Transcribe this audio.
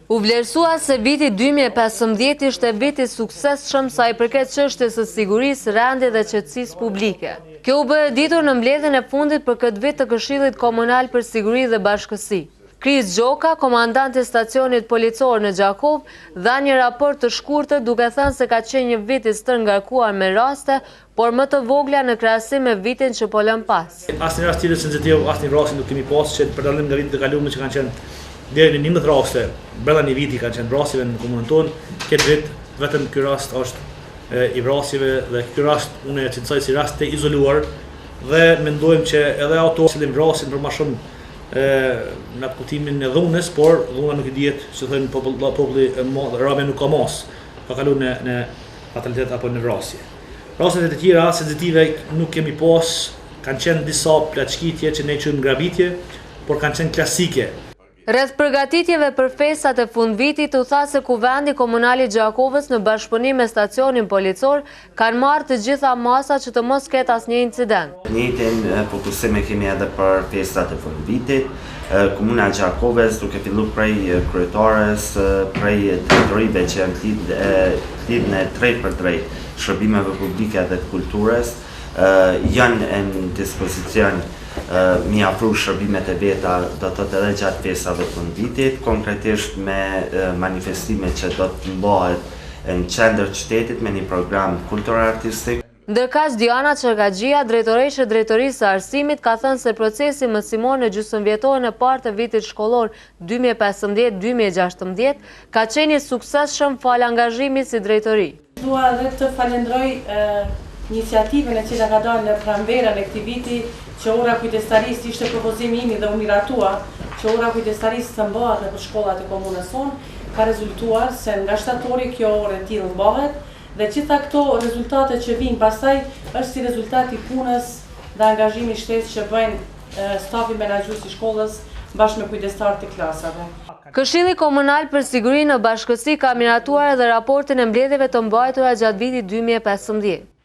U vlerësua se viti 2015 ishte viti suksesshëm sa i përket çështjes së sigurisë, rendit dhe qetësisë publike. Kjo u bë e ditur në mbledhjen e fundit për këtë vit të Këshillit Komunal për Siguri dhe Bashkësi. Kris Gjoka, komandanti i stacionit policor në Gjakov, dha një raport të shkurtër duke thënë se ka qenë një vit i stërë ngarkuar me raste, por më të vogla në krahasim me vitin që po lëm pas. Asnjë rast tjetër sensitiv, asnjë rast nuk kemi pasur që për dallim nga vitet e kaluara që kanë qenë deri në 11 raste, brenda një viti kanë qenë vrasjeve në komunën tonë. Këtë vit vetëm ky rast është i vrasjeve dhe ky rast unë e cilësoj si rast të izoluar dhe mendojmë që edhe ato që vrasin për më shumë në kuptimin e dhunës, por dhuna nuk i dihet, si thonë populli rabe nuk ka mos, ka kaluar në fatalitet apo në vrasje. Rastet e të tjera sensitive nuk kemi pas, kanë qenë disa plaçkitje që ne quajmë grabitje, por kanë qenë klasike. Rreth përgatitjeve për festat e fundvitit u tha se Kuvendi Komunal i Gjakovës në bashkëpunim me stacionin policor kanë marrë të gjitha masat që të mos ketë asnjë incident. Njëjtin fokusim e kemi edhe për festat e fundvitit. Komuna e Gjakovës duke filluar prej kryetares, prej drejtorive që janë lidhur në drejt për drejt shërbimeve publike dhe të kulturës, janë në dispozicion mi afru shërbimet e veta do të edhe gjatë festave të fundvitit, konkretisht me manifestime që do të mbahet në qendër qytetit me një program kultur-artistik. Ndërkaq Diana Çergaxhia, drejtoreshe e Drejtorisë së Arsimit, ka thënë se procesi mësimor në gjysmëvjetoren e parë të vitit shkollor 2015-2016 ka qenë i suksesshëm fal angazhimit si drejtori. Dua edhe të falenderoj iniciativën e cila ka dalë në pranverën e këtij viti, që ora kujdestarisë ishte propozimi im dhe u miratua që ora kujdestarisë të mbahet në shkollat e komunës sonë, ka rezultuar se nga shtatori kjo orë e tillë mbahet dhe gjitha këto rezultate që vijnë pastaj është si rezultat i punës dhe angazhimit shtesë që bëjnë stafi menaxhues i shkollës bashkë me kujdestarët e klasave. Këshilli Komunal për Siguri në Bashkësi ka miratuar edhe raportin e mbledhjeve të mbajtura gjatë vitit 2015.